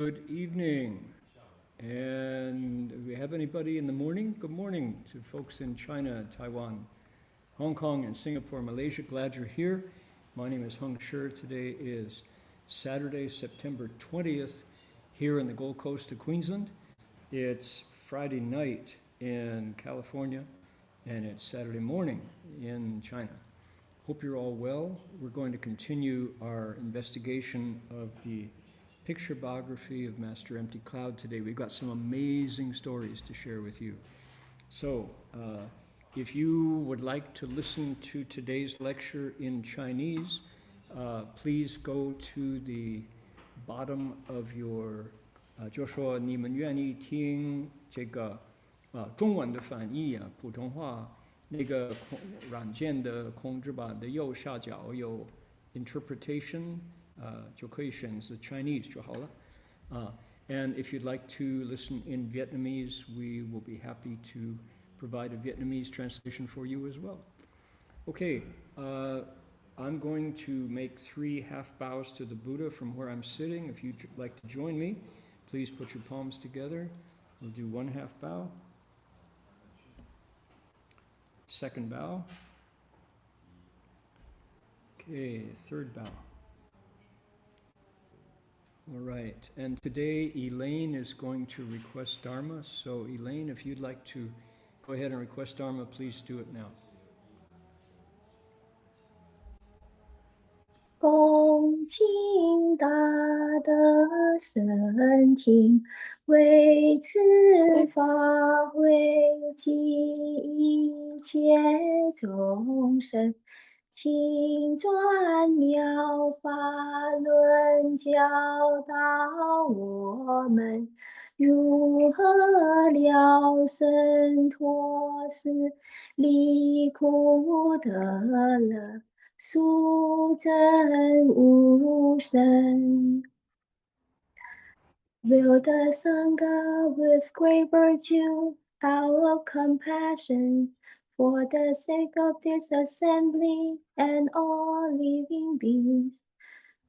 Good evening. And do we have anybody in the morning? Good morning to folks in China, Taiwan, Hong Kong, and Singapore, Malaysia. Glad you're here. My name is Heng. Today is Saturday, September 20th, here in the Gold Coast of Queensland. It's Friday night in California, and it's Saturday morning in China. Hope you're all well. We're going to continue our investigation of the picture biography of Master Empty Cloud today. We've got some amazing stories to share with you. So, if you would like to listen to today's lecture in Chinese, please go to the bottom of your 就说你们愿意听这个中文的翻译啊，普通话那个软件的控制板的右下角有 interpretation，就可以选择 Chinese 就好了。And if you'd like to listen in Vietnamese, we will be happy to provide a Vietnamese translation for you as well. Okay, I'm going to make 3 half bows to the Buddha from where I'm sitting. If you'd like to join me, please put your palms together. We'll do 1 half bow. Second bow. Okay, third bow. All right, and today Elaine is going to request Dharma. So Elaine, if you'd like to go ahead and request Dharma, please do it now. 恭敬大德圣听，为此法会济一切众生，请转妙法轮教导我们如何了生脱死，离苦得乐。速证无生。Will the Sangha with great virtue, out of compassion, for the sake of this assembly and all living beings,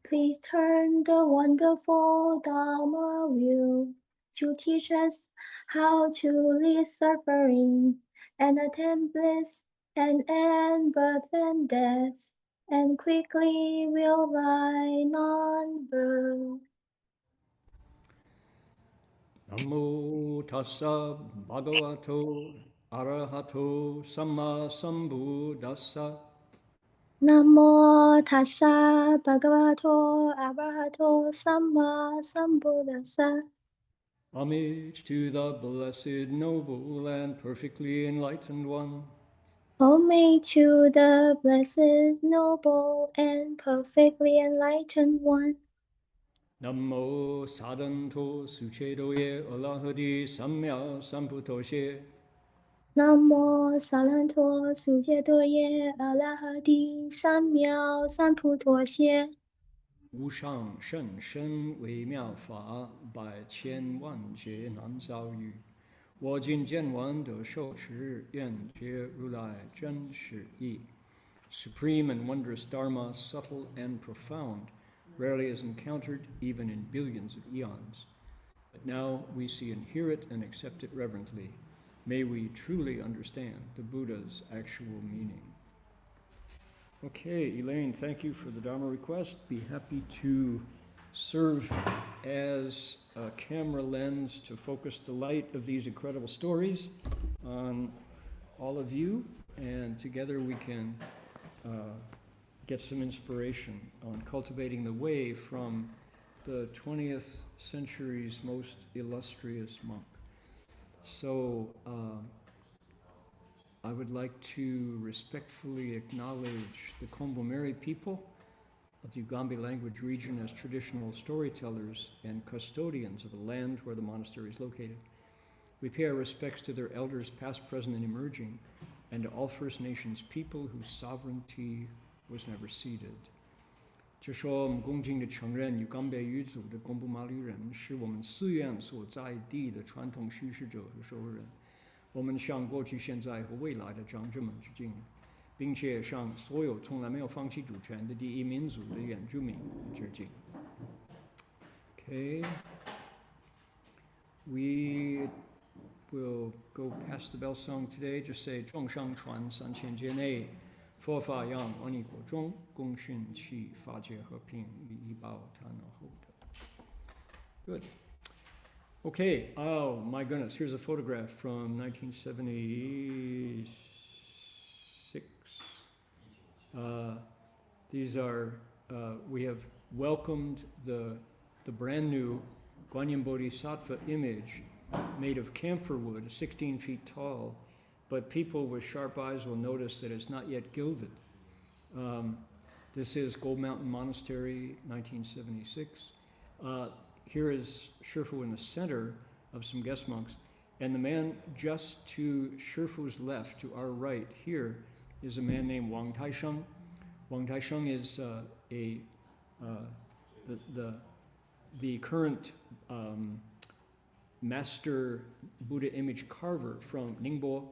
please turn the wonderful Dharma wheel to teach us how to leave suffering and attain bliss and end birth and death. And quickly will lie non-birth. Namo tassa bhagavato arahato samma sambuddhassa. Namo tassa bhagavato arahato samma sambuddhassa. Homage to the blessed, noble, and perfectly enlightened one. Homage to the blessed, noble, and perfectly enlightened one. Namo sadanto suchedoye alahadi samya sambuddhoshe. Namo salanto sujedoye alahadi samya samputoshye. 无上甚深微妙法，百千万劫难遭遇。我今见闻得受持，愿解如来真实义。Supreme and wondrous Dharma, subtle and profound, rarely is encountered even in billions of eons. But now we see and hear it and accept it reverently. May we truly understand the Buddha's actual meaning. Okay, Elaine, thank you for the Dharma request. Be happy to serve as a camera lens to focus the light of these incredible stories on all of you, and together we can get some inspiration on cultivating the way from the 20th century's most illustrious monk. So I would like to respectfully acknowledge the Kombu-Meri people of the Ugambi language region as traditional storytellers and custodians of the land where the monastery is located. We pay our respects to their elders past, present, and emerging, and to all First Nations people whose sovereignty was never ceded. 就说我们恭敬地承认与冈北语族的贡布马吕人是我们寺院所在地的传统叙事者和守护人。我们向过去、现在和未来的长者们致敬，并且向所有从来没有放弃主权的第一民族的原住民致敬。Okay, we will go past the bell song today. Just say 众上传三千劫内，佛法扬万亿国中，共训其法界和平，利益报他那后的。Good. Okay, oh my goodness, here's a photograph from 1976. These are, we have welcomed the brand new Guanyin Bodhisattva image made of camphor wood, 16 feet tall, but people with sharp eyes will notice that it's not yet gilded. This is Gold Mountain Monastery, 1976. Here is Shifu in the center of some guest monks, and the man just to Shifu's left, to our right here, is a man named Wang Taisheng. Wang Taisheng is the current master Buddha image carver from Ningbo,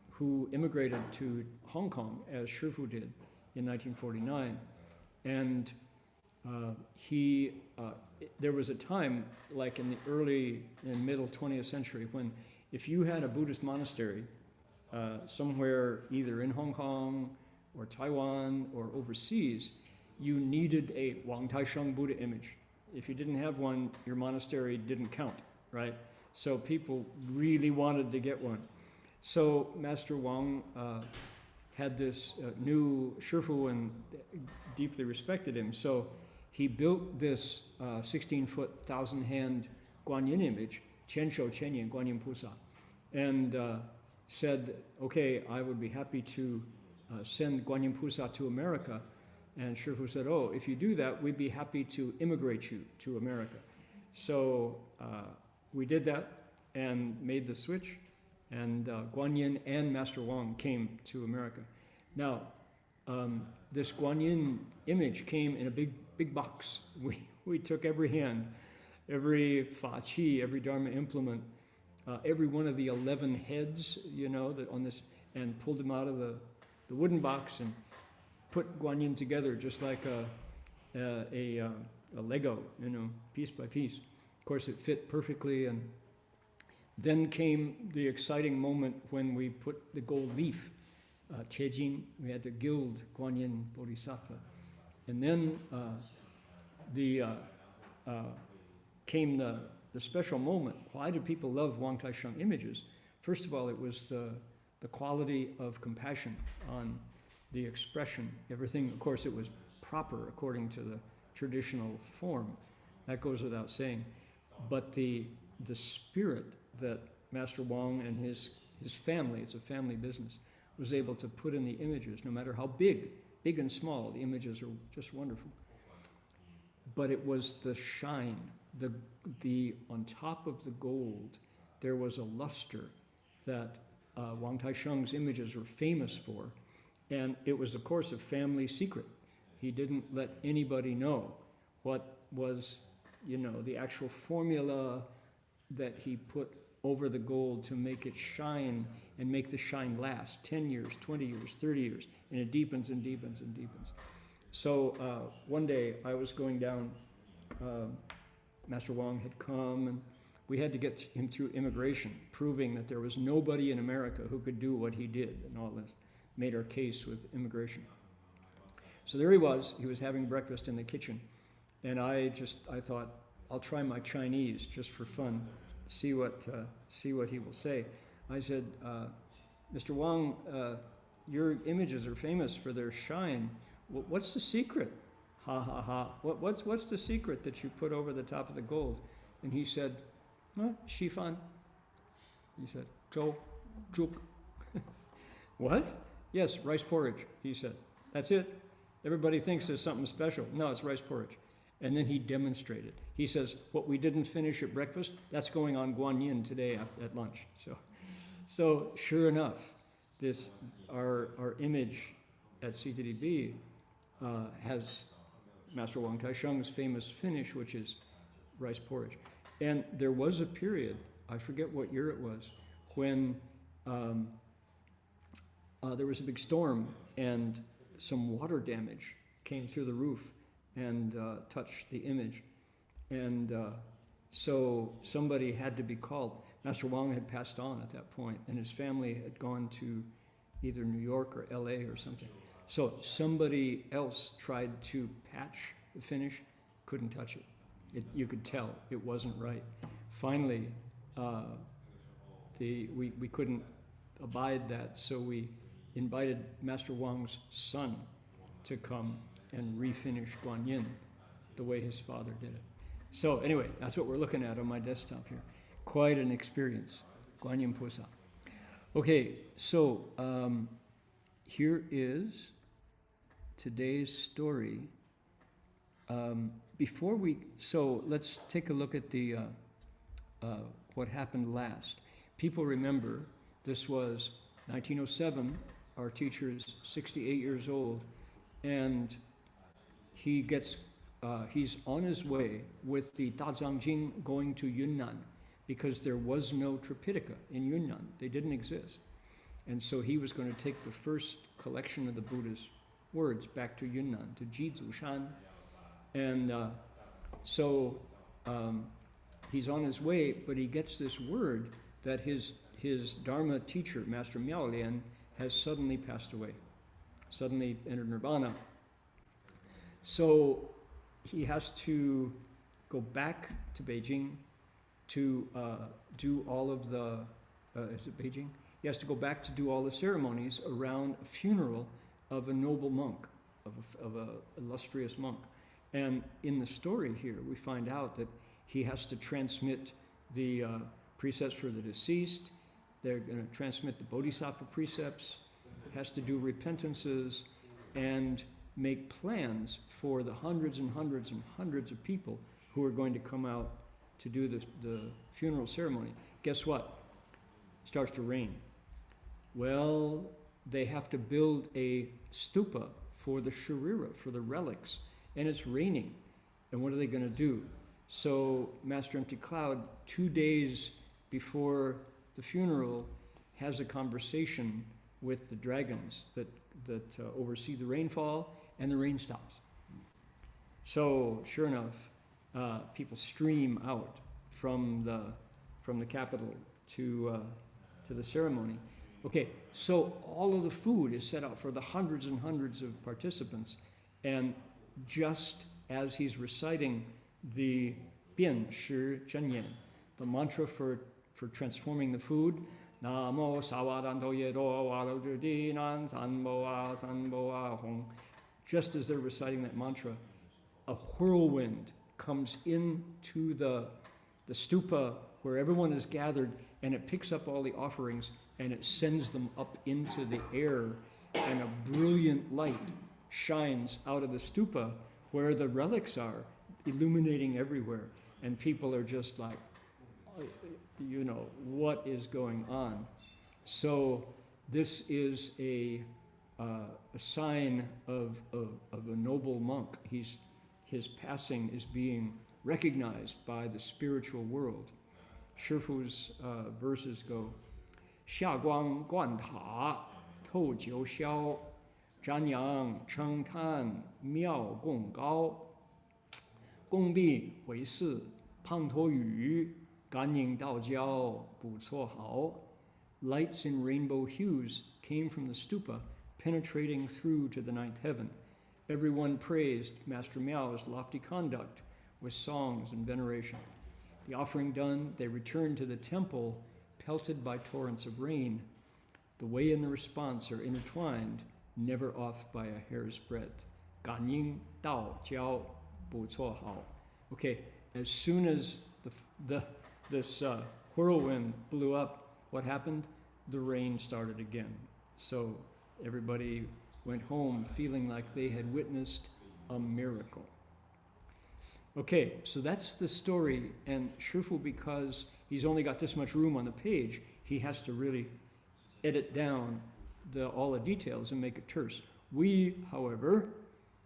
who immigrated to Hong Kong as Shifu did in 1949. And there was a time, like in the early and middle 20th century, when if you had a Buddhist monastery somewhere either in Hong Kong or Taiwan or overseas, you needed a Wang Taisheng Buddha image. If you didn't have one, your monastery didn't count, right? So people really wanted to get one. So Master Wang had this new Shifu and deeply respected him. So he built this 16-foot, 1,000-hand Guanyin image, Qianshou Qianyin Guanyin Pusa, and said, okay, I would be happy to send Guanyin Pusa to America. And Shifu said, oh, if you do that, we'd be happy to immigrate you to America. So we did that and made the switch, and Guanyin and Master Wang came to America. Now, this Guanyin image came in a big box. We took every hand, every fa qi, every dharma implement, every one of the 11 heads, you know, that on this, and pulled them out of the wooden box and put Guanyin together just like a Lego, you know, piece by piece. Of course, it fit perfectly, and then came the exciting moment when we put the gold leaf, Tiejin. We had to gild Guanyin Bodhisattva. And then came the special moment. Why do people love Wang Taisheng images? First of all, it was the quality of compassion on the expression, everything. Of course, it was proper according to the traditional form. That goes without saying. But the spirit that Master Wang and his family, it's a family business, was able to put in the images, no matter how big and small, the images are just wonderful. But it was the shine, the on top of the gold, there was a luster that Wang Taisheng's images were famous for. And it was, of course, a family secret. He didn't let anybody know what was, you know, the actual formula that he put over the gold to make it shine and make the shine last 10 years, 20 years, 30 years, and it deepens and deepens and deepens. So one day I was going down, Master Wang had come, and we had to get him through immigration, proving that there was nobody in America who could do what he did and all this. Made our case with immigration. So there he was having breakfast in the kitchen, and I thought, I'll try my Chinese just for fun, see what he will say. I said, Mr. Wang, your images are famous for their shine. What's the secret? Ha ha ha. What's the secret that you put over the top of the gold? And he said, Shifan. He said, Zhou, Zhuk. What? Yes, rice porridge, he said. That's it. Everybody thinks there's something special. No, it's rice porridge. And then he demonstrated. He says, what we didn't finish at breakfast, that's going on Guanyin today at lunch. So sure enough, our image at CTDB has Master Wang Taisheng's famous finish, which is rice porridge. And there was a period, I forget what year it was, when there was a big storm and some water damage came through the roof and touched the image. And So somebody had to be called. Master Wang had passed on at that point, and his family had gone to either New York or LA or something. So somebody else tried to patch the finish, couldn't touch it. You could tell it wasn't right. Finally, we couldn't abide that, so we invited Master Wang's son to come and refinish Guanyin the way his father did it. So anyway, that's what we're looking at on my desktop here. Quite an experience, Guanyin Pusa. Okay, so here is today's story. So let's take a look at the what happened last. People remember this was 1907. Our teacher's 68 years old, and he's on his way with the Dazang Jing going to Yunnan because there was no Tripitaka in Yunnan. They didn't exist. And so he was going to take the first collection of the Buddha's words back to Yunnan, to Jizushan. And so he's on his way, but he gets this word that his Dharma teacher, Master Miaolian, has suddenly passed away, suddenly entered nirvana. So he has to go back to Beijing to do all of the, is it Beijing? He has to go back to do all the ceremonies around a funeral of a noble monk, of an illustrious monk. And in the story here, we find out that he has to transmit the precepts for the deceased. They're going to transmit the Bodhisattva precepts, has to do repentances, and make plans for the hundreds and hundreds and hundreds of people who are going to come out to do the funeral ceremony. Guess what? It starts to rain. Well, they have to build a stupa for the sharira, for the relics, and it's raining. And what are they going to do? So Master Empty Cloud, 2 days before the funeral, has a conversation with the dragons that oversee the rainfall, and the rain stops. So sure enough, people stream out from the capital to the ceremony. Okay, so all of the food is set out for the hundreds and hundreds of participants, and just as he's reciting the Bian Shi Zhenyan, the mantra for transforming the food, Namo Sawadanto Yedo Wado Di Nan Sanboa Sanboa Hong. Just as they're reciting that mantra, a whirlwind comes into the stupa where everyone is gathered, and it picks up all the offerings and it sends them up into the air, and a brilliant light shines out of the stupa where the relics are, illuminating everywhere, and people are just like, what is going on? So this is a sign of a noble monk. His passing is being recognized by the spiritual world. Shifu's verses go, 下光贯塔透九霄 瞻仰称叹妙共高 共毕为寺胖托语 感应道交不错好 Lights in rainbow hues came from the stupa, penetrating through to the ninth heaven. Everyone praised Master Miao's lofty conduct with songs and veneration. The offering done, they returned to the temple, pelted by torrents of rain. The way and the response are intertwined, never off by a hair's breadth. 感应道交不错好. Okay, as soon as this whirlwind blew up, what happened? The rain started again. So everybody went home feeling like they had witnessed a miracle. Okay, so that's the story, and Shifu, because he's only got this much room on the page, he has to really edit down all the details and make it terse. We, however,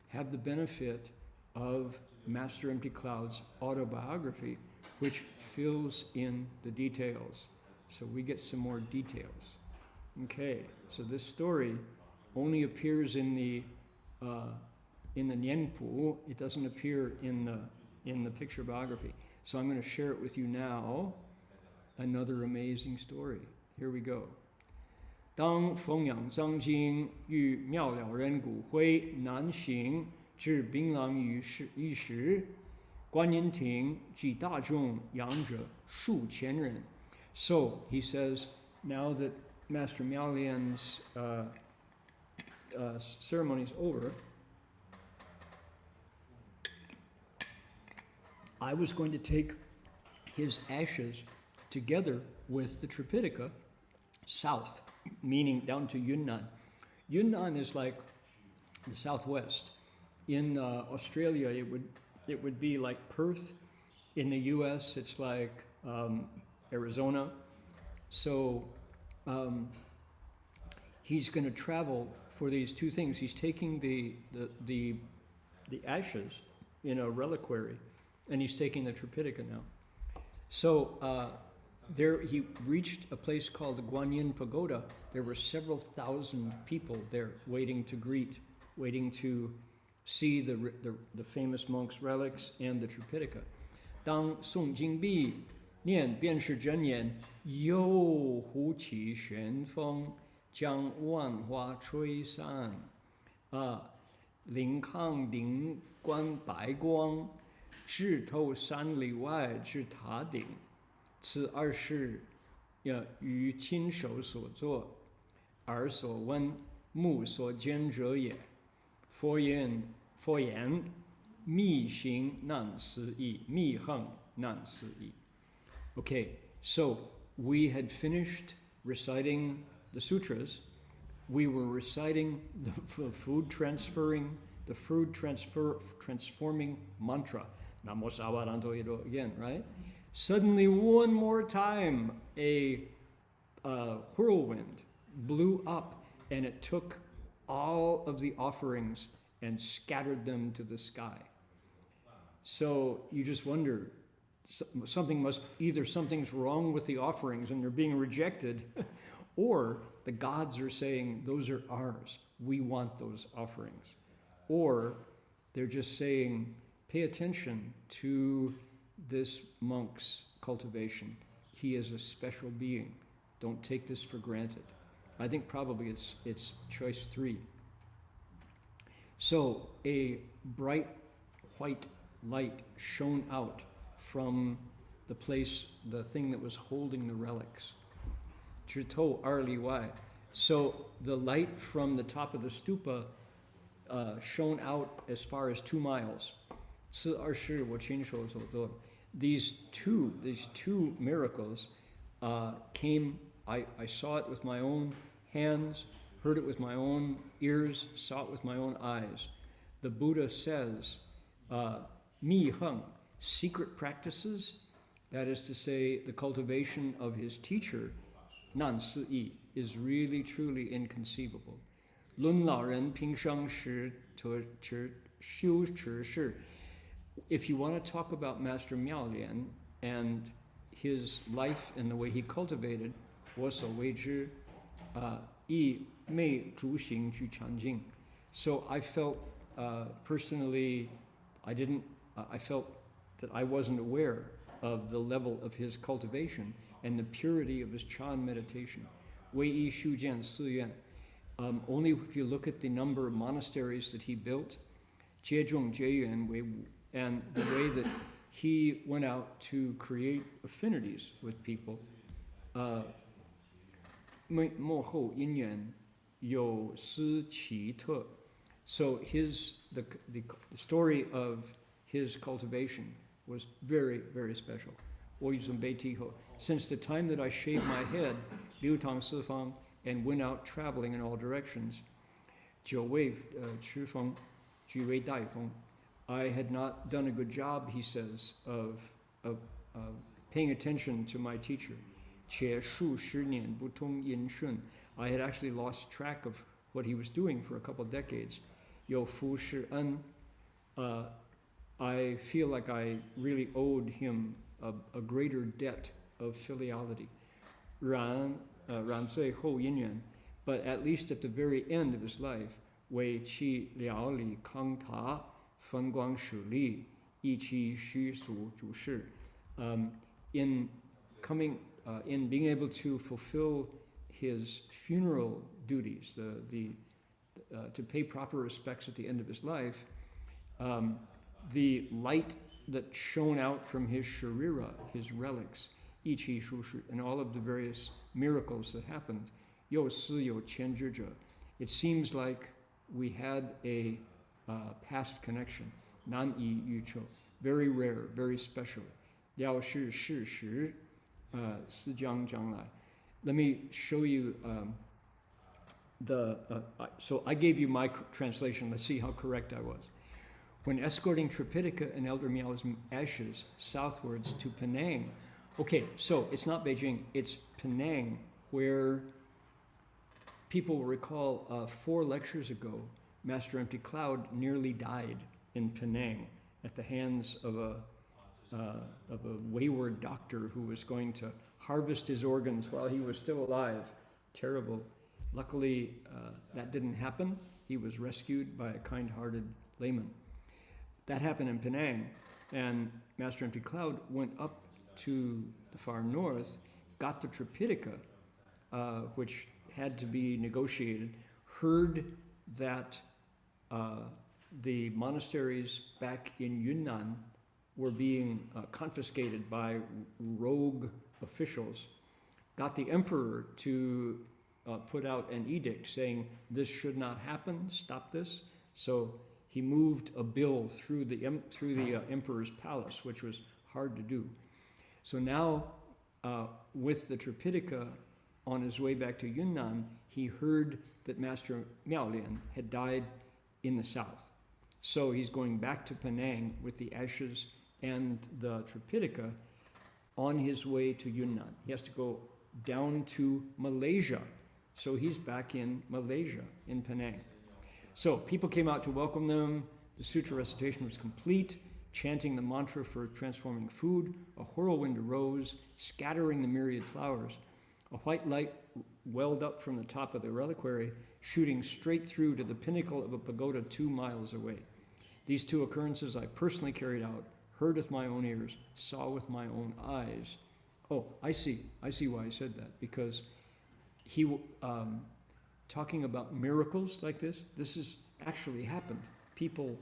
have the benefit of Master Empty Cloud's autobiography, which fills in the details. So we get some more details. Okay, so this story only appears in the Nianpu. It doesn't appear in the picture biography. So I'm going to share it with you now. Another amazing story. Here we go. 当奉养藏经与妙了人骨灰难行至槟榔于时，观音亭及大众仰者数千人. So he says, now that Master Miaolian's ceremony is over, I was going to take his ashes together with the Tripitaka south, meaning down to Yunnan. Yunnan is like the southwest. In Australia, it would be like Perth. In the U.S., it's like Arizona. So he's going to travel for these two things. He's taking the ashes in a reliquary, and he's taking the Tripitaka now. So there he reached a place called the Guanyin Pagoda. There were several thousand people there waiting to see the famous monk's relics and the Tripitaka. 当诵经毕，念便是真言，又呼起旋风，将万花吹散。临康顶观白光，直透3里外之塔顶。此二是于亲手所作，耳所闻，目所见者也。佛言，密行难思议，密行难思议。Okay, so we had finished reciting the sutras. We were reciting the food transforming mantra. Namo Sawaranto Ido again, right? Suddenly, one more time, a whirlwind blew up, and it took all of the offerings and scattered them to the sky. So you just wonder, something's wrong with the offerings and they're being rejected, or the gods are saying, those are ours, we want those offerings. Or they're just saying, pay attention to this monk's cultivation. He is a special being. Don't take this for granted. I think probably it's choice 3. So a bright white light shone out from the place, the thing that was holding the relics. 直透2里外. So the light from the top of the stupa shone out as far as 2 miles. 此二是我亲手所做. These two miracles came. I saw it with my own hands, heard it with my own ears, saw it with my own eyes. The Buddha says, Mi Heng, secret practices, that is to say, the cultivation of his teacher, Nan Si Yi, is really, truly inconceivable. Lun Lao Ren Ping Sheng Shi To Chi Xiu Chi Shi. If you want to talk about Master Miaolian and his life and the way he cultivated, 我所谓之一昧诸行具常净. So I felt personally, I felt that I wasn't aware of the level of his cultivation and the purity of his Chan meditation. 唯一修建寺院. Only if you look at the number of monasteries that he built, 接众结缘为五, and the way that he went out to create affinities with people. 幕后因缘有思奇特. So the story of his cultivation was very, very special. 我已准备提后. Since the time that I shaved my head, 流淌四方, and went out traveling in all directions, 久未持风, 举为带风. I had not done a good job, he says, of paying attention to my teacher. 且数十年不通音顺. I had actually lost track of what he was doing for a couple of decades. 有福施恩. I feel like I really owed him a greater debt of filiality. 然最后因缘, but at least at the very end of his life, 为其疗理康塔, 风光实力, 一其虚俗主事. um, in coming, in being able to fulfill his funeral duties, to pay proper respects at the end of his life, the light that shone out from his sharira, his relics, ichi shushu, and all of the various miracles that happened, yo si yo qianzhi. It seems like we had a past connection, nan yi yu chou, very rare, very special. Liao shi shi shi, si jiang jiang lai. Let me show you so I gave you my translation. Let's see how correct I was. When escorting Tripitaka and Elder Miao's ashes southwards to Penang. Okay, so it's not Beijing, it's Penang, where people will recall 4 lectures ago, Master Empty Cloud nearly died in Penang at the hands of a wayward doctor who was going to harvest his organs while he was still alive. Terrible. Luckily, that didn't happen. He was rescued by a kind-hearted layman. That happened in Penang, and Master Empty Cloud went up to the far north, got the Tripitaka, which had to be negotiated, heard that the monasteries back in Yunnan were being confiscated by rogue officials, got the emperor to put out an edict saying this should not happen, stop this. So he moved a bill through the emperor's palace, which was hard to do. So now, with the Tripitaka on his way back to Yunnan, he heard that Master Miaolian had died in the south. So he's going back to Penang with the ashes and the Tripitaka on his way to Yunnan. He has to go down to Malaysia. So he's back in Malaysia, in Penang. So people came out to welcome them. The sutra recitation was complete, chanting the mantra for transforming food. A whirlwind arose, scattering the myriad flowers. A white light welled up from the top of the reliquary, shooting straight through to the pinnacle of a pagoda 2 miles away. These 2 occurrences I personally carried out, heard with my own ears, saw with my own eyes. Oh, I see why I said that, because he, talking about miracles like this has actually happened. People,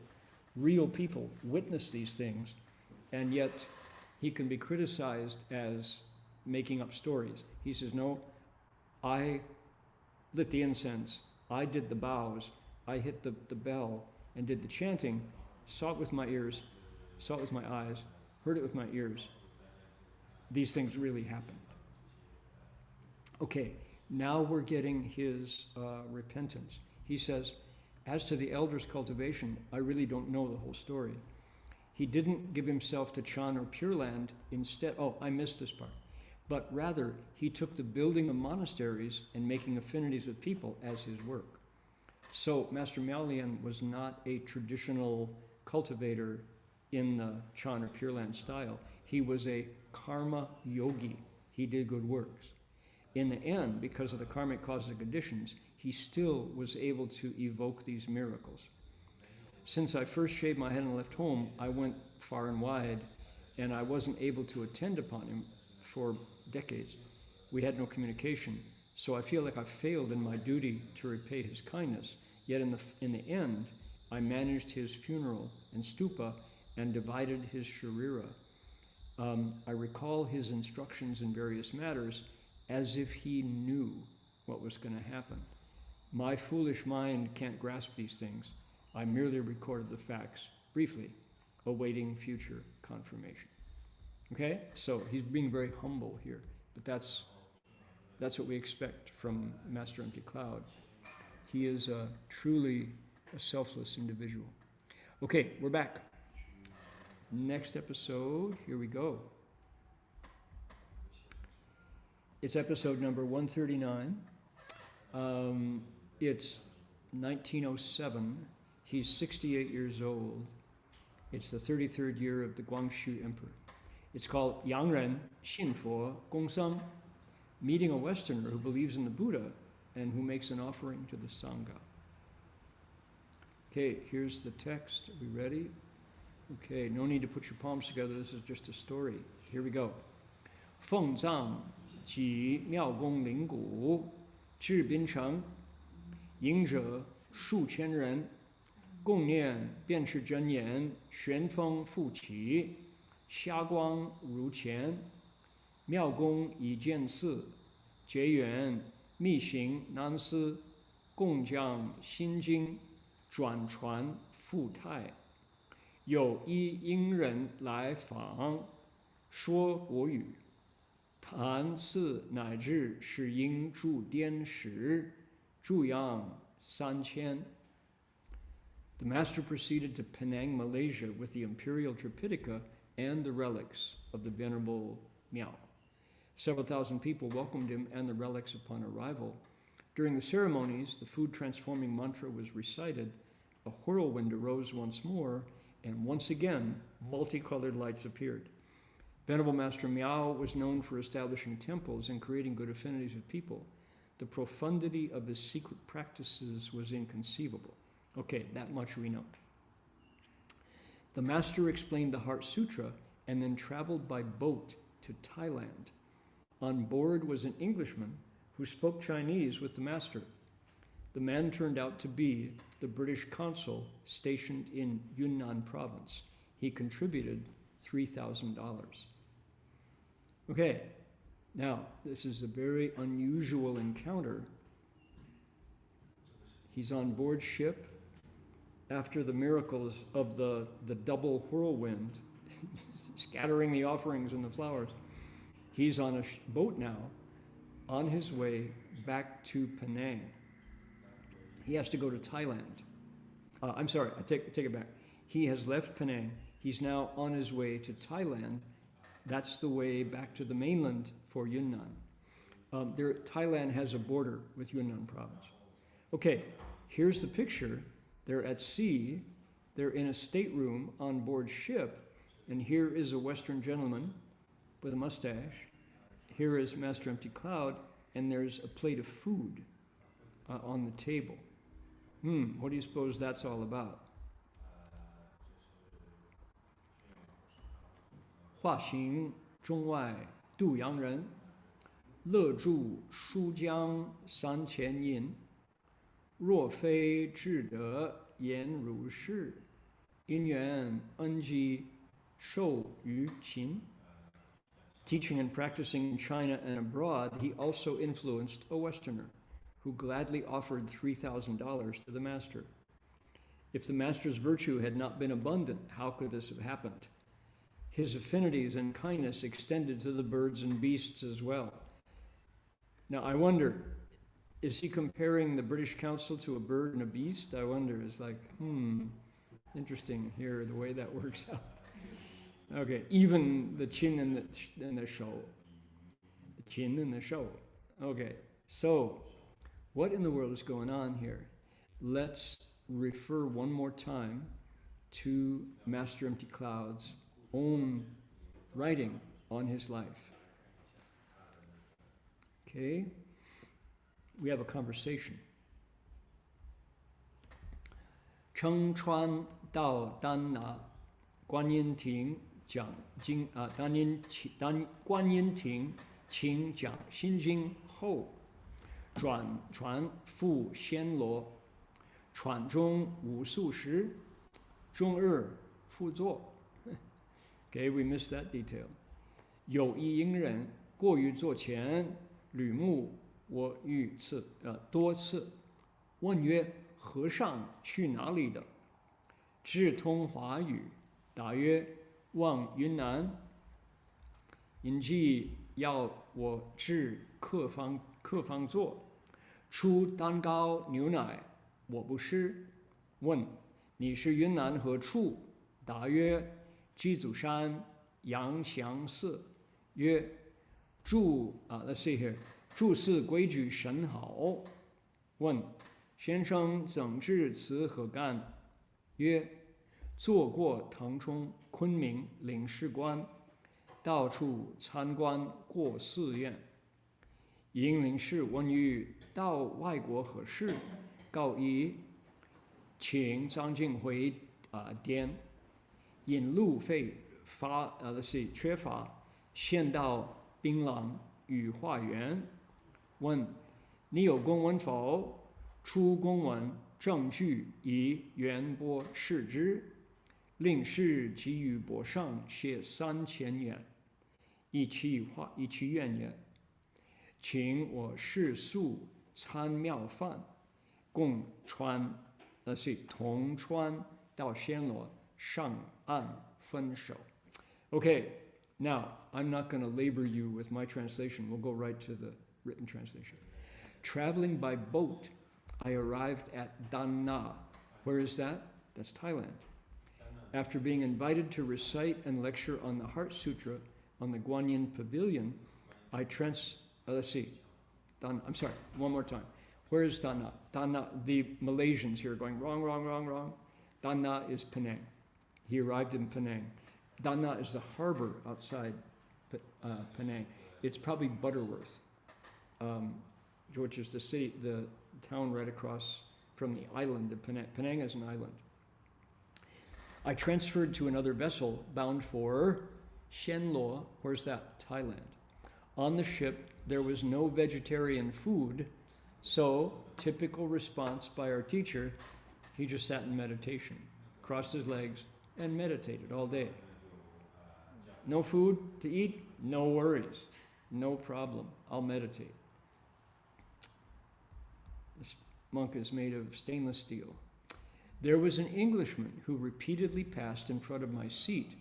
real people, witness these things, and yet he can be criticized as making up stories. He says, no, I lit the incense, I did the bows, I hit the bell and did the chanting, saw it with my ears, saw it with my eyes, heard it with my ears. These things really happened. Okay, now we're getting his repentance. He says, as to the elder's cultivation, I really don't know the whole story. He didn't give himself to Chan or Pure Land. Instead, oh, I missed this part. But rather, he took the building of monasteries and making affinities with people as his work. So Master Miaolian was not a traditional cultivator in the Chan or Pure Land style. He was a karma yogi. He did good works. In the end, because of the karmic causes and conditions, he still was able to evoke these miracles. Since I first shaved my head and left home, I went far and wide, and I wasn't able to attend upon him for decades. We had no communication, so I feel like I failed in my duty to repay his kindness. Yet in the end, I managed his funeral and stupa and divided his sharira. I recall his instructions in various matters as if he knew what was going to happen. My foolish mind can't grasp these things. I merely recorded the facts briefly, awaiting future confirmation. Okay, so he's being very humble here, but that's what we expect from Master Empty Cloud. He is truly a selfless individual. Okay, we're back. Next episode, here we go. It's episode number 139. It's 1907. He's 68 years old. It's the 33rd year of the Guangxu Emperor. It's called Yang Ren Xinfo Gongsang, meeting a Westerner who believes in the Buddha and who makes an offering to the Sangha. Okay, here's the text. Are we ready? Okay, no need to put your palms together. This is just a story. Here we go. 奉藏及妙公灵骨，至宾城，迎者数千人，共念便是真言，旋风复起，霞光如前。妙公已见寺，结缘密行南司，共将心经转传复泰。有一英人来访，说国语，谈寺乃至是应住滇时，住养3000。The master proceeded to Penang, Malaysia, with the imperial Tripitaka and the relics of the Venerable Miao. Several thousand people welcomed him and the relics upon arrival. During the ceremonies, the food transforming mantra was recited, a whirlwind arose once more, and once again, multicolored lights appeared. Venerable Master Miao was known for establishing temples and creating good affinities with people. The profundity of his secret practices was inconceivable. Okay, that much we know. The master explained the Heart Sutra and then traveled by boat to Thailand. On board was an Englishman who spoke Chinese with the master. The man turned out to be the British consul stationed in Yunnan province. He contributed $3,000. Okay, now this is a very unusual encounter. He's on board ship after the miracles of the double whirlwind, scattering the offerings and the flowers. He's on a boat now, on his way back to Penang. He has to go to Thailand. I'm sorry, I take it back. He has left Penang. He's now on his way to Thailand. That's the way back to the mainland for Yunnan. Thailand has a border with Yunnan province. Okay, here's the picture. They're at sea. They're in a stateroom on board ship. And here is a Western gentleman with a mustache. Here is Master Empty Cloud, and there's a plate of food on the table. What do you suppose that's all about? 化行中外度洋人，乐住书江3000银。若非智德言如是，因缘恩基受于勤。Teaching and practicing in China and abroad, he also influenced a Westerner who gladly offered $3,000 to the master. If the master's virtue had not been abundant, how could this have happened? His affinities and kindness extended to the birds and beasts as well. Now, I wonder, is he comparing the British Council to a bird and a beast? I wonder. It's like, interesting here, the way that works out. Okay, even the chin and the shou. The chin and the shou. Okay, so what in the world is going on here? Let's refer one more time to Master Empty Cloud's own writing on his life. Okay, we have a conversation. 乘船到丹那观音亭讲经观音亭请讲心经后，转传赴暹罗，船中无宿时，中日复坐。Okay, we missed that detail. 有一英人过于座前，吕目我遇多次，问曰：“和尚去哪里的？”智通华语，答曰：“往云南。”因既要我至客房坐，出蛋糕牛奶，我不吃。问：“你是云南何处？”答曰：“鸡足山阳祥寺。”曰：“let's see here， 住寺规矩甚好。”问：“先生怎至此何干？”曰：“做过腾冲、昆明领事官，到处参观过寺院。”因领事问于到外国何事，告以请张敬回滇，因路费缺乏，县道槟榔与化缘。问：你有公文否？出公文证据以原拨示之。令士给予簿上写3000元，以其愿也。请我食宿参庙饭，共同穿到暹罗上岸分手。Okay, now I'm not going to labor you with my translation. We'll go right to the written translation. Traveling by boat, I arrived at Da Na. Where is that? That's Thailand. After being invited to recite and lecture on the Heart Sutra on the Guanyin Pavilion, let's see. I'm sorry, one more time. Where is Da Na? Da Na, the Malaysians here are going wrong, wrong, wrong, wrong. Da Na is Penang. He arrived in Penang. Da Na is the harbor outside Penang. It's probably Butterworth, which is the town right across from the island of Penang. Penang is an island. I transferred to another vessel bound for Hsien-lo. Where's that? Thailand. On the ship, there was no vegetarian food, so typical response by our teacher, he just sat in meditation, crossed his legs, and meditated all day. No food to eat? No worries. No problem. I'll meditate. This monk is made of stainless steel. There was an Englishman who repeatedly passed in front of my seat,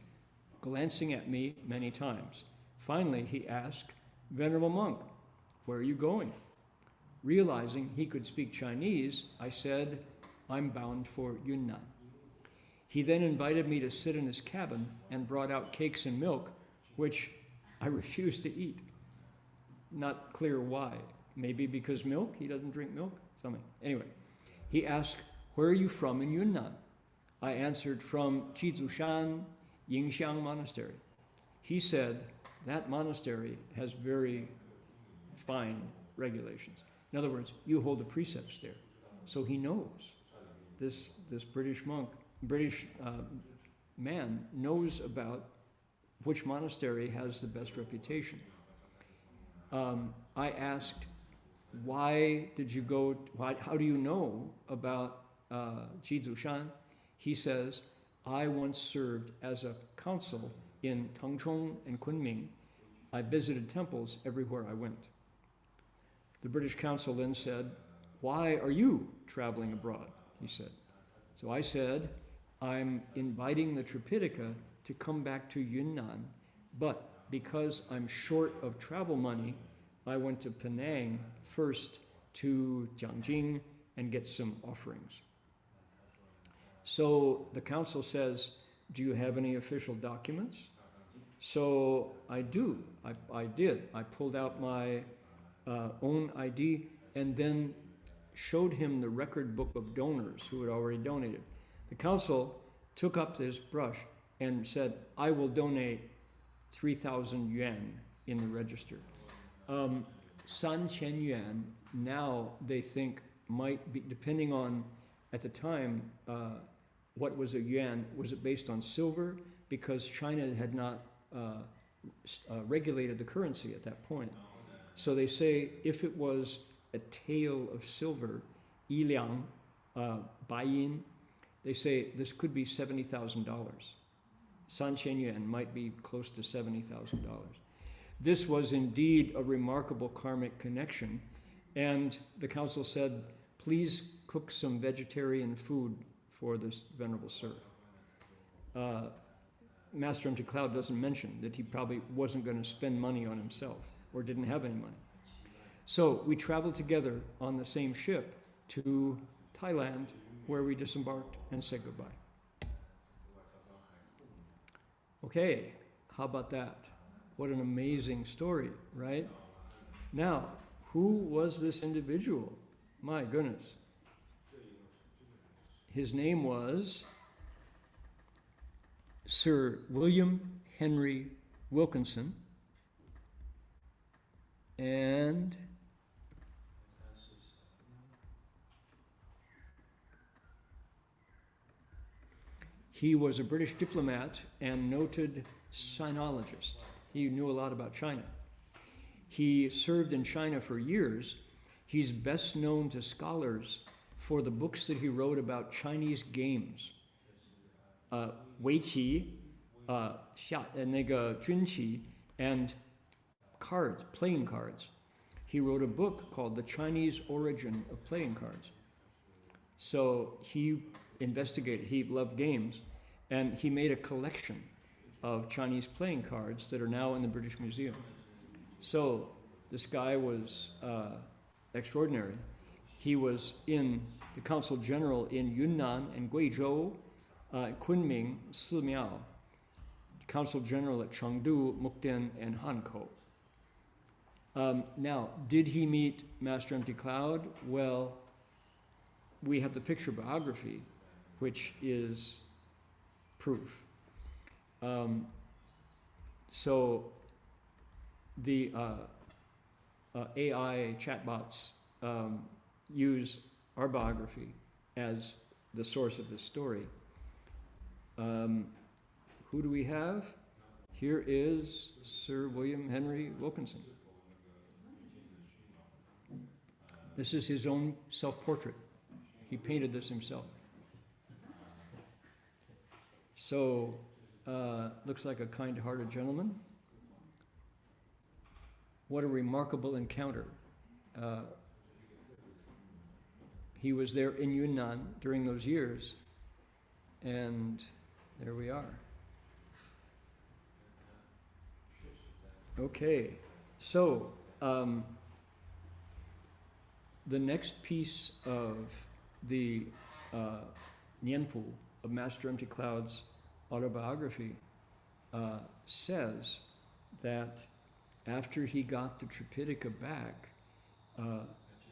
glancing at me many times. Finally, he asked, Venerable monk, where are you going? Realizing he could speak Chinese, I said, I'm bound for Yunnan. He then invited me to sit in his cabin and brought out cakes and milk, which I refused to eat. Not clear why. Maybe because milk? He doesn't drink milk? Something. Anyway, he asked, where are you from in Yunnan? I answered, from Jizushan Yingxiang Monastery. He said, that monastery has very fine regulations. In other words, you hold the precepts there. So he knows. This British man knows about which monastery has the best reputation. I asked, why did you go, how do you know about Jizushan? He says, I once served as a consul in Tangchong and Kunming. I visited temples everywhere I went. The British consul then said, why are you traveling abroad? He said. So I said, I'm inviting the Tripitaka to come back to Yunnan, but because I'm short of travel money, I went to Penang first to Jiangjing and get some offerings. So the council says, do you have any official documents? So I do. I did. I pulled out my own ID and then showed him the record book of donors who had already donated. The council took up this brush and said, I will donate 3,000 yuan in the register. 3,000 yuan, now they think might be, depending on, at the time, what was a yuan, was it based on silver? Because China had not regulated the currency at that point. So they say if it was a tael of silver, yiliang, baiyin, they say this could be $70,000. 3,000 yuan might be close to $70,000. This was indeed a remarkable karmic connection, and the council said, please cook some vegetarian food for this Venerable Sir. Master Empty Cloud doesn't mention that he probably wasn't going to spend money on himself or didn't have any money. So we traveled together on the same ship to Thailand, where we disembarked and said goodbye. Okay, how about that? What an amazing story, right? Now, who was this individual? My goodness. His name was Sir William Henry Wilkinson, and he was a British diplomat and noted sinologist. He knew a lot about China. He served in China for years. He's best known to scholars for the books that he wrote about Chinese games. 围棋, 那个军棋, and cards, playing cards. He wrote a book called The Chinese Origin of Playing Cards. So he investigated, he loved games, and he made a collection of Chinese playing cards that are now in the British Museum. So this guy was extraordinary. He was in the Consul General in Yunnan and Guizhou, Kunming, Simiao, Consul General at Chengdu, Mukden, and Hankou. Now, did he meet Master Empty Cloud? Well, we have the picture biography, which is proof. So the AI chatbots use our biography as the source of this story. Who do we have? Here is Sir William Henry Wilkinson. This is his own self-portrait. He painted this himself. So, looks like a kind-hearted gentleman. What a remarkable encounter. He was there in Yunnan during those years, and there we are. Okay, so the next piece of the Nianpu of Master Empty Cloud's autobiography says that after he got the Tripitaka back,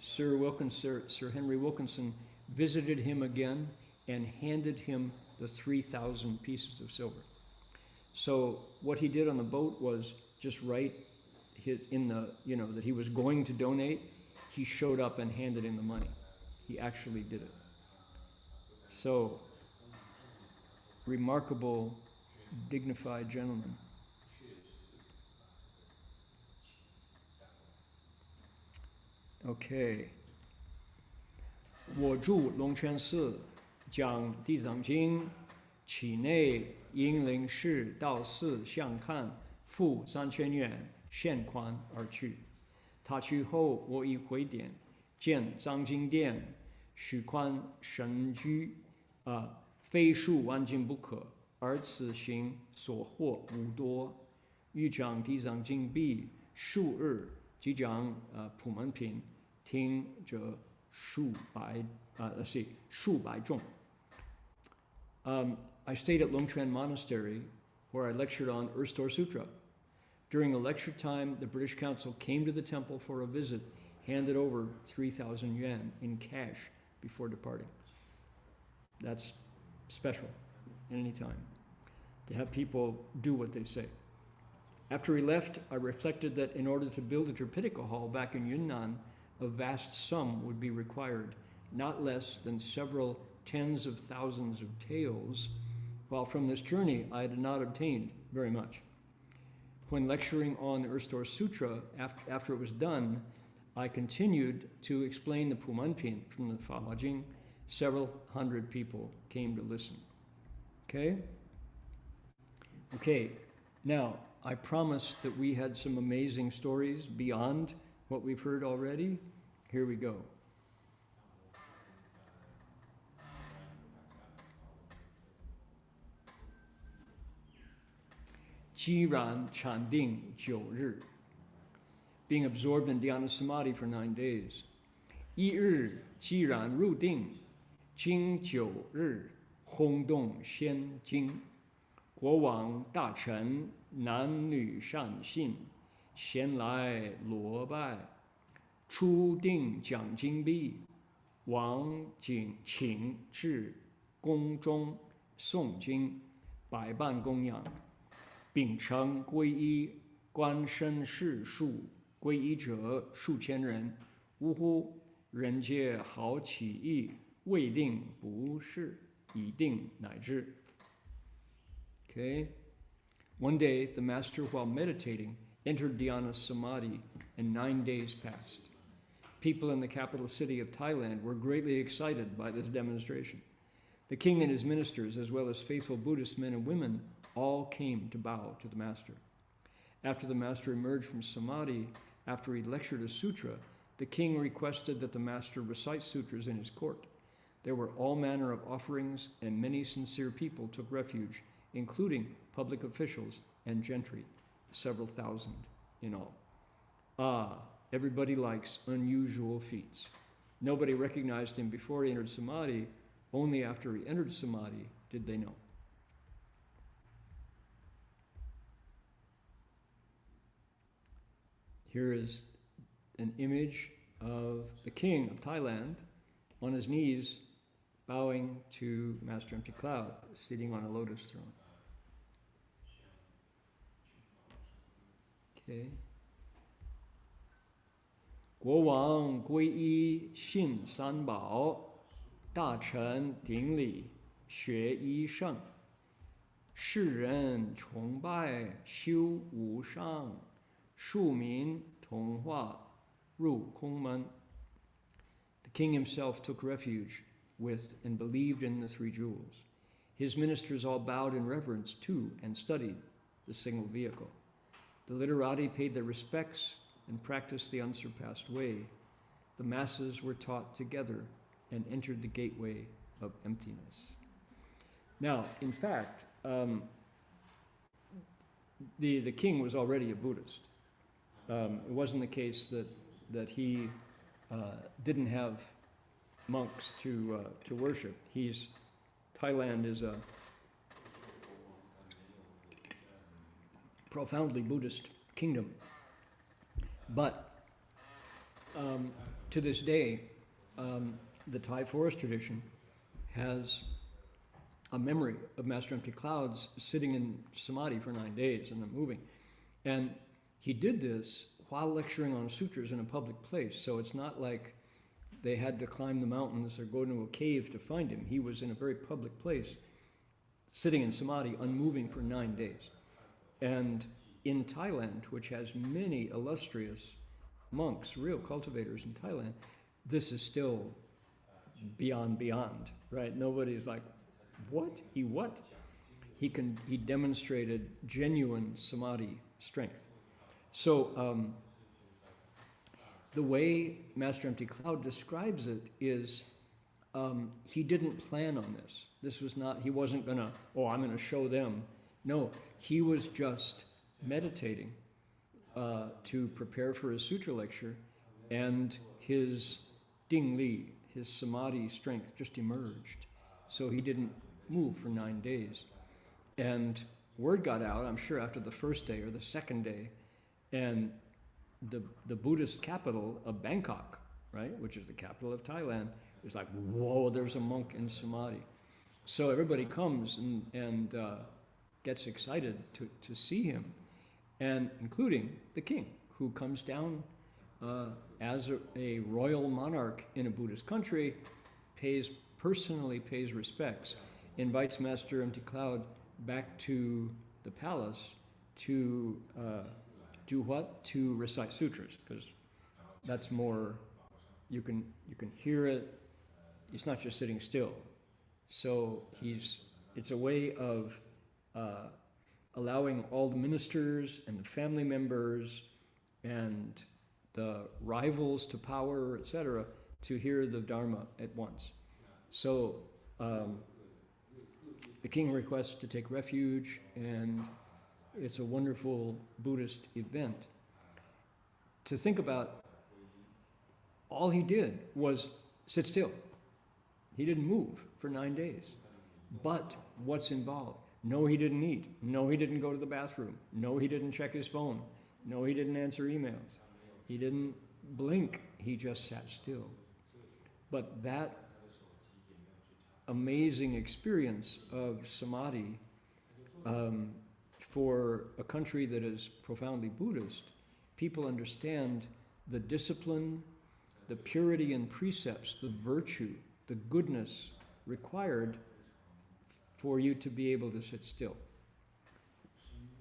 Sir Henry Wilkinson visited him again and handed him the 3,000 pieces of silver. So what he did on the boat was just write that he was going to donate. He showed up and handed in the money. He actually did it. So, remarkable, dignified gentleman. Okay. 我住龙泉寺，讲《地藏经》，其内因灵士到寺相看，付3000元，现款而去。他去后，我已回典，见藏经殿，许宽神居，非数万金不可，而此行所获无多。欲讲地藏经毕，数日即讲普门品，听者数百众。I stayed at Longchuan Monastery, where I lectured on Erstor Sutra. During the lecture time, the British Council came to the temple for a visit, handed over 3,000 yuan in cash before departing. That's special at any time, to have people do what they say. After he left, I reflected that in order to build a Tripitaka hall back in Yunnan, a vast sum would be required, not less than several tens of thousands of taels, while from this journey I had not obtained very much. When lecturing on the Erstor Sutra, after it was done, I continued to explain the Pumanpin from the Fama Jing. Several hundred people came to listen. Okay? Okay, now, I promised that we had some amazing stories beyond what we've heard already. Here we go. Jiran Chanding 9 日, being absorbed in dhyana samadhi for 9 days. 1日 Jiran 入定, Jing 9日, 轰动仙经. 国王大臣男女善信，闲来膜拜，初定讲经毕，王请至宫中诵经，百般供养，秉承皈依，观身世数，皈依者数千人，呜呼！人皆好起意，未定不是，已定乃至。Okay. One day, the master, while meditating, entered dhyana samadhi, and 9 days passed. People in the capital city of Thailand were greatly excited by this demonstration. The king and his ministers, as well as faithful Buddhist men and women, all came to bow to the master. After the master emerged from samadhi, after he lectured a sutra, the king requested that the master recite sutras in his court. There were all manner of offerings, and many sincere people took refuge, including public officials and gentry, several thousand in all. Ah, everybody likes unusual feats. Nobody recognized him before he entered samadhi. Only after he entered samadhi did they know. Here is an image of the king of Thailand on his knees, bowing to Master Empty Cloud, sitting on a lotus throne. Okay. 国王皈依信三宝，大臣顶礼学医圣，世人崇拜修无上，庶民同化入空门。The king himself took refuge with and believed in the three jewels. His ministers all bowed in reverence to and studied the single vehicle. The literati paid their respects and practiced the unsurpassed way. The masses were taught together and entered the gateway of emptiness. Now, in fact, the king was already a Buddhist. It wasn't the case that he didn't have monks to worship. Thailand is a profoundly Buddhist kingdom. But to this day, the Thai forest tradition has a memory of Master Empty Clouds sitting in samadhi for 9 days and not moving. And he did this while lecturing on sutras in a public place. So it's not like they had to climb the mountains or go into a cave to find him. He was in a very public place, sitting in samadhi, unmoving for 9 days. And in Thailand, which has many illustrious monks, real cultivators in Thailand, this is still beyond, right? Nobody's like, what? He demonstrated genuine samadhi strength. So the way Master Empty Cloud describes it is he didn't plan on this. This was not, he wasn't gonna, I'm gonna show them. No, he was just meditating to prepare for his sutra lecture, and his Ding Li, his samadhi strength, just emerged. So he didn't move for 9 days. And word got out, I'm sure, after the first day or the second day, and the Buddhist capital of Bangkok, right, which is the capital of Thailand, is like, whoa, there's a monk in samadhi. So everybody comes and gets excited to see him, and including the king, who comes down as a royal monarch in a Buddhist country, personally pays respects, invites Master Empty Cloud back to the palace to do what? To recite sutras, because that's more, you can hear it. He's not just sitting still. So it's a way of allowing all the ministers and the family members and the rivals to power, etc., to hear the Dharma at once. So the king requests to take refuge, and it's a wonderful Buddhist event. To think about, all he did was sit still. He didn't move for 9 days. But what's involved? No, he didn't eat. No, he didn't go to the bathroom. No, he didn't check his phone. No, he didn't answer emails. He didn't blink. He just sat still. But that amazing experience of samadhi for a country that is profoundly Buddhist, people understand the discipline, the purity and precepts, the virtue, the goodness required for you to be able to sit still.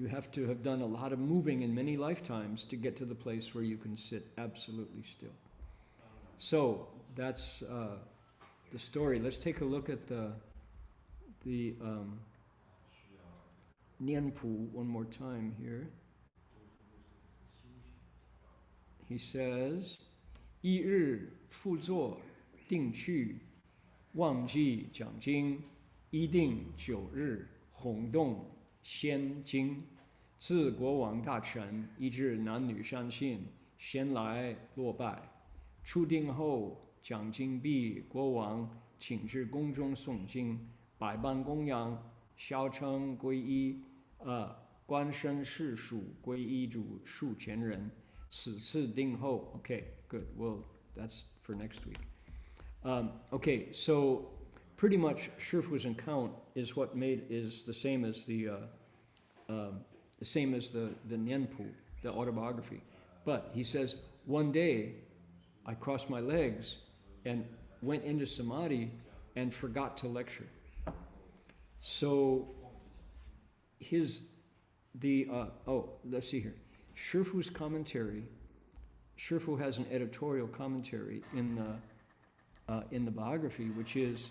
You have to have done a lot of moving in many lifetimes to get to the place where you can sit absolutely still. So that's the story. Let's take a look at the Nianpu one more time here. He says, 一日复坐定去，忘记讲经，一定九日轰动仙经。自国王大臣一至男女相信，先来落拜。初定后讲经毕，国王请至宫中诵经，百般供养，小乘皈依，官绅士属皈依主数千人。此次定后 ，okay, good. Well, that's for next week. Okay, so pretty much Shifu's account is what is the same as the Nianpu, the autobiography. But he says, one day I crossed my legs and went into samadhi and forgot to lecture. So let's see here. Shifu's commentary, Shifu has an editorial commentary in the biography, which is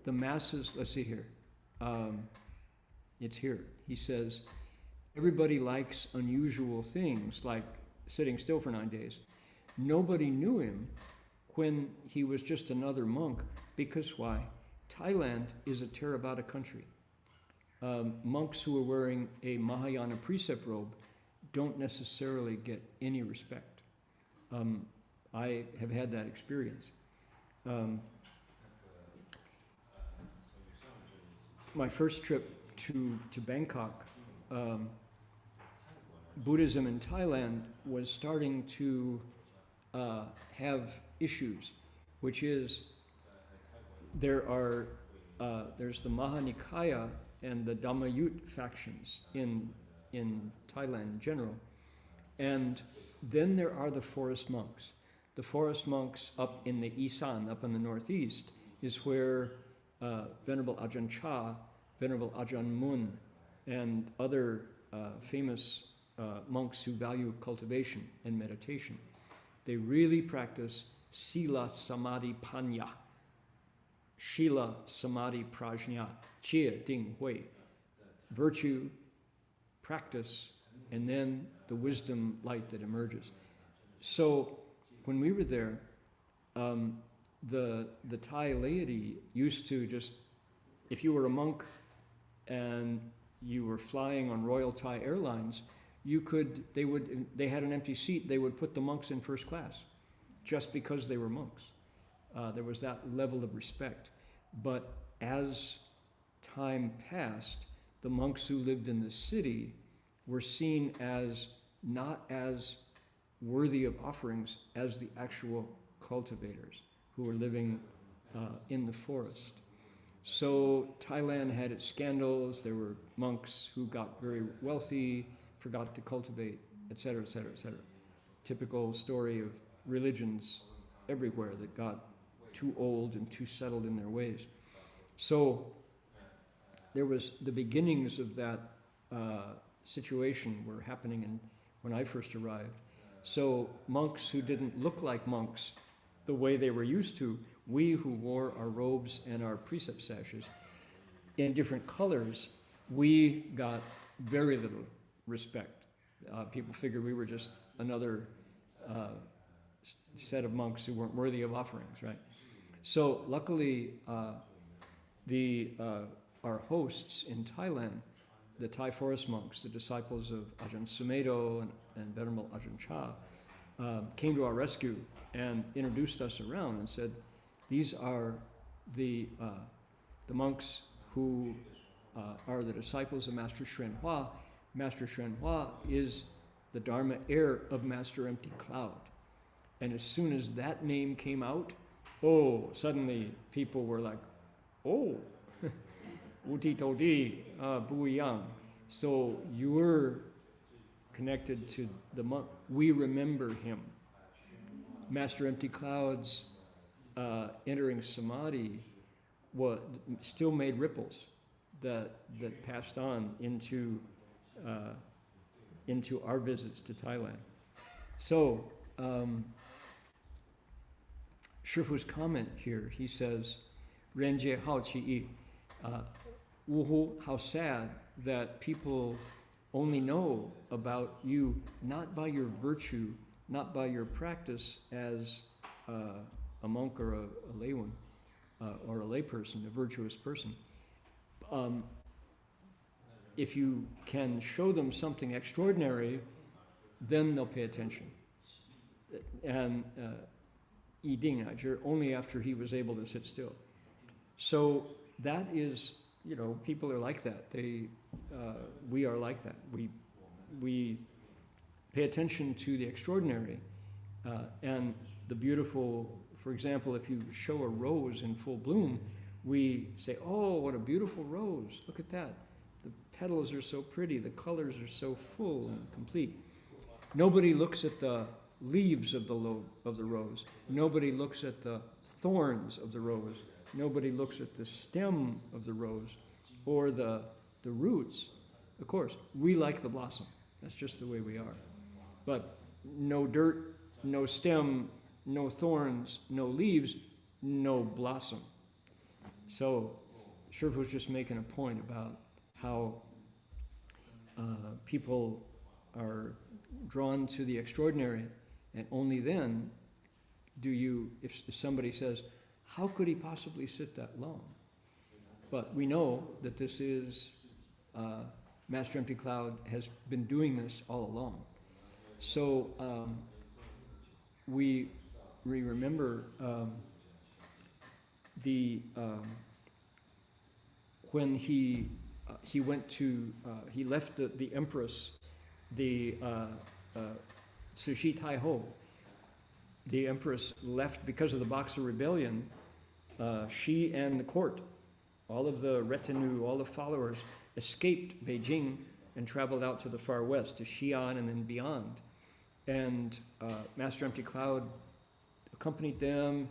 the masses, let's see here. It's here. He says, everybody likes unusual things like sitting still for 9 days. Nobody knew him when he was just another monk, because why? Thailand is a Theravada country. Monks who are wearing a Mahayana precept robe don't necessarily get any respect. I have had that experience. My first trip to Bangkok, Buddhism in Thailand was starting to have issues, which is there's the Mahanikaya and the Dhammayut factions in Thailand in general. And then there are the forest monks. The forest monks up in the Isan, up in the northeast, is where Venerable Ajahn Chah, Venerable Ajahn Mun, and other famous monks who value cultivation and meditation. They really practice Sila Samadhi Panya, Shila Samadhi Prajna, Jie Ding Hui, virtue, practice, and then the wisdom light that emerges. So when we were there, the Thai laity used to just, if you were a monk and you were flying on Royal Thai Airlines, they had an empty seat, they would put the monks in first class just because they were monks. There was that level of respect. But as time passed, the monks who lived in the city were seen as not as worthy of offerings as the actual cultivators who were living in the forest. So Thailand had its scandals. There were monks who got very wealthy, forgot to cultivate, etc., etc., etc. Typical story of religions everywhere that got too old and too settled in their ways. So there was the beginnings of that situation were happening when I first arrived. So monks who didn't look like monks the way they were used to, we who wore our robes and our precept sashes in different colors, we got very little respect. People figured we were just another set of monks who weren't worthy of offerings, right? So luckily, our hosts in Thailand, the Thai forest monks, the disciples of Ajahn Sumedho and Venerable Ajahn Chah, came to our rescue and introduced us around and said, these are the monks who are the disciples of Master Shren Hua. Master Shren Hua is the Dharma heir of Master Empty Cloud. And as soon as that name came out, suddenly people were like, Uti Todi, Buyang. So you're connected to the monk. We remember him. Master Empty Cloud's entering Samadhi still made ripples that passed on into into our visits to Thailand. So, Shifu's comment here, he says, Renjie hao qi yi, wuhu, how sad that people only know about you not by your virtue, not by your practice as a monk or a layman, or a layperson, a virtuous person. If you can show them something extraordinary, then they'll pay attention. And Yi Ding, only after he was able to sit still. So that is, people are like that. We are like that. We pay attention to the extraordinary and the beautiful. For example, if you show a rose in full bloom, we say, "Oh, what a beautiful rose! Look at that. The petals are so pretty. The colors are so full and complete." Nobody looks at the leaves of the rose. Nobody looks at the thorns of the rose. Nobody looks at the stem of the rose or the roots. Of course, we like the blossom. That's just the way we are. But no dirt, no stem, no thorns, no leaves, no blossom. So Shifu was just making a point about how people are drawn to the extraordinary, and only then do you, if somebody says, how could he possibly sit that long? But we know that this is, Master Empty Cloud has been doing this all along. So we remember when he went to, he left the empress, the Cixi Taiho. The empress left because of the Boxer Rebellion. She and the court, all of the retinue, all the followers, escaped Beijing and traveled out to the far west, to Xi'an and then beyond. And Master Empty Cloud accompanied them,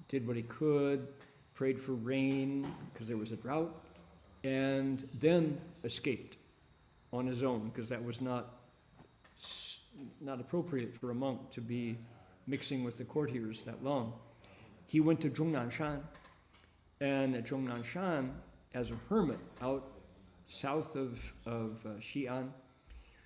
did what he could, prayed for rain because there was a drought, and then escaped on his own, because that was not appropriate for a monk to be mixing with the courtiers that long. He went to Zhongnanshan, and at Zhongnanshan, as a hermit out south of Xi'an,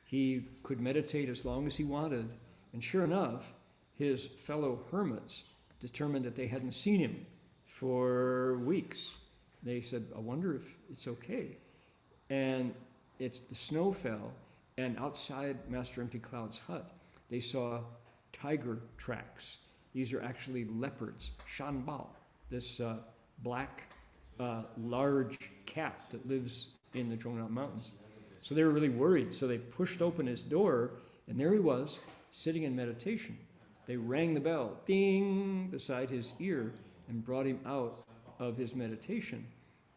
he could meditate as long as he wanted, and sure enough, his fellow hermits determined that they hadn't seen him for weeks. They said, I wonder if it's okay. And the snow fell, and outside Master Empty Cloud's hut, they saw tiger tracks. These are actually leopards, shanbao, this black, large cat that lives in the Zhongnan Mountains. So they were really worried. So they pushed open his door, and there he was, sitting in meditation. They rang the bell, ding, beside his ear, and brought him out of his meditation.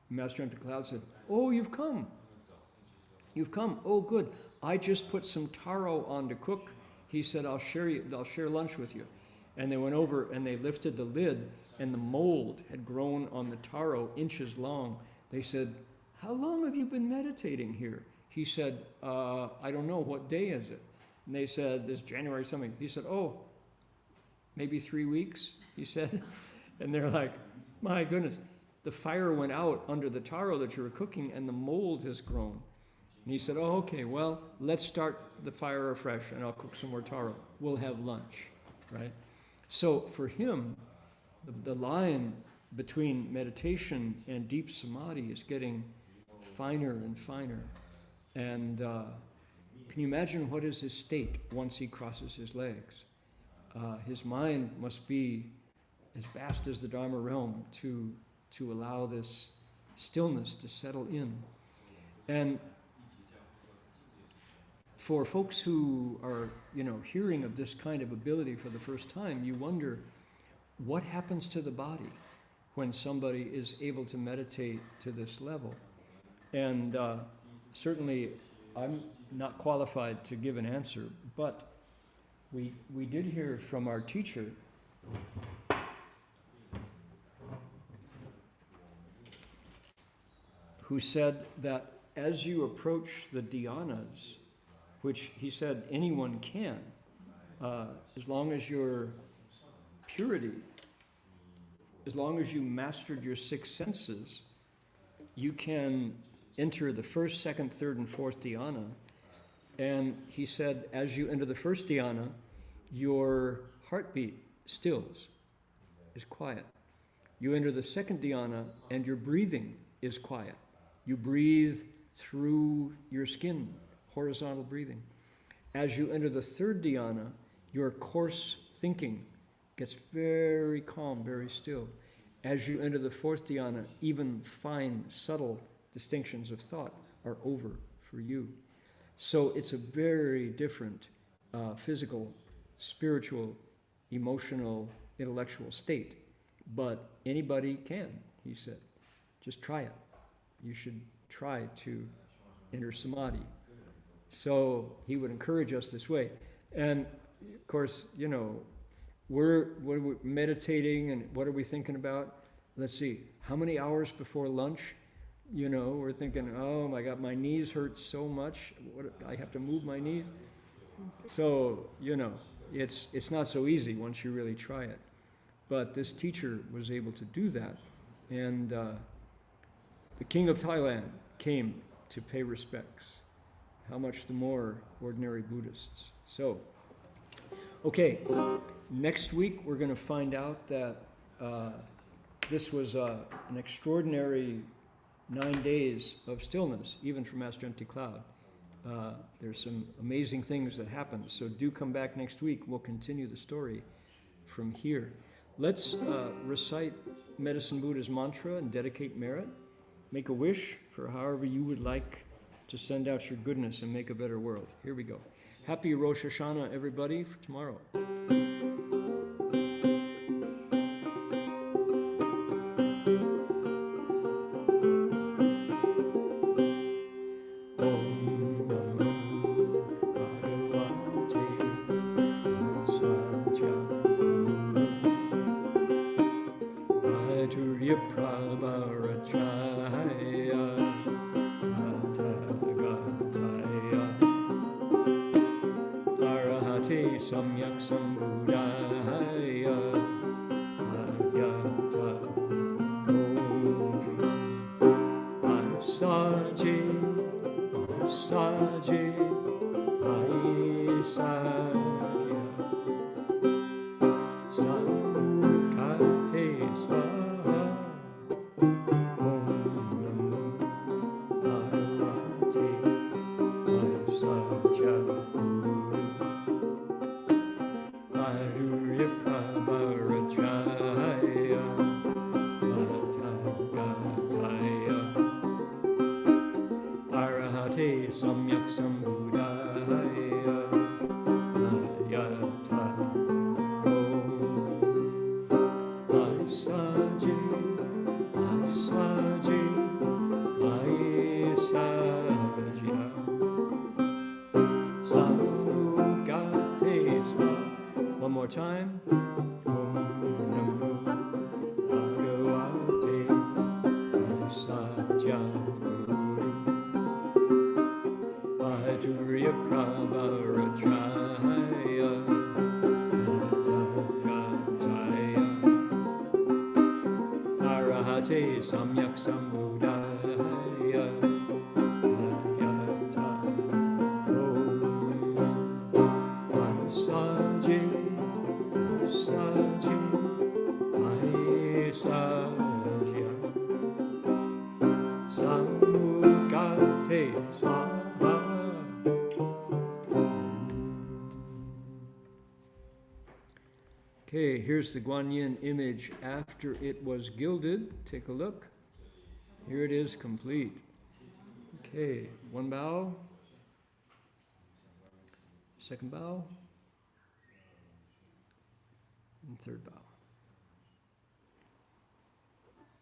Master Empty Cloud said, "Oh, you've come. You've come. Oh, good. I just put some taro on to cook." He said, I'll share lunch with you. And they went over and they lifted the lid, and the mold had grown on the taro inches long. They said, how long have you been meditating here? He said, I don't know, what day is it? And they said, this January something. He said, oh, maybe 3 weeks, he said. And they're like, my goodness, the fire went out under the taro that you were cooking, and the mold has grown. And he said, oh, okay, well, let's start the fire afresh, and I'll cook some more taro. We'll have lunch, right? So for him, the line between meditation and deep samadhi is getting finer and finer. And can you imagine what is his state once he crosses his legs? His mind must be as vast as the Dharma realm to allow this stillness to settle in. And for folks who are, hearing of this kind of ability for the first time, you wonder what happens to the body when somebody is able to meditate to this level. And certainly, I'm not qualified to give an answer, but we did hear from our teacher who said that as you approach the dhyanas, which he said anyone can, as long as your purity, as long as you mastered your 6 senses, you can enter the first, second, third, and fourth dhyana. And he said, as you enter the first dhyana, your heartbeat stills, is quiet. You enter the second dhyana, and your breathing is quiet. You breathe through your skin, horizontal breathing. As you enter the third dhyana, your coarse thinking gets very calm, very still. As you enter the fourth dhyana, even fine, subtle distinctions of thought are over for you. So it's a very different physical, spiritual, emotional, intellectual state. But anybody can, he said. Just try it. You should try to enter samadhi. So he would encourage us this way. And of course, you know, we're meditating, and what are we thinking about? Let's see, how many hours before lunch? You know, we're thinking, oh my God, my knees hurt so much. I have to move my knees. So, you know, it's not so easy once you really try it. But this teacher was able to do that. And the king of Thailand came to pay respects. How much the more ordinary Buddhists. So, okay, next week we're going to find out that this was an extraordinary 9 days of stillness, even for Master Empty Cloud. There's some amazing things that happened. So do come back next week. We'll continue the story from here. Let's recite Medicine Buddha's mantra and dedicate merit. Make a wish for however you would like to send out your goodness and make a better world. Here we go. Happy Rosh Hashanah, everybody, for tomorrow. Samyak Sambuddhaya Adyata Om Asaji Asaji Aisaya Samukate Swaha Om Namo Bhagavate Asaja Samyak Sambuddhaya Ayata Om Asaji Asaji Aisaja Samukate Swaha. One more time. Om Namo Bhagavate Asaja Adurya Pravarajaya Adhagataya Arahate Samyak Sambuddhaya Ayata Om Asaji Asaji Aisaja Samukate Swaha. Okay, here's the Guanyin image after it was gilded. Take a look. Here it is, complete. Okay, one bow. Second bow. And third bow.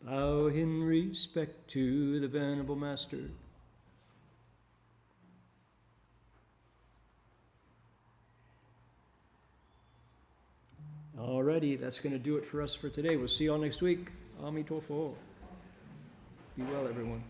Bow in respect to the Venerable Master. Alrighty, that's going to do it for us for today. We'll see you all next week. Amitofo. Be well, everyone.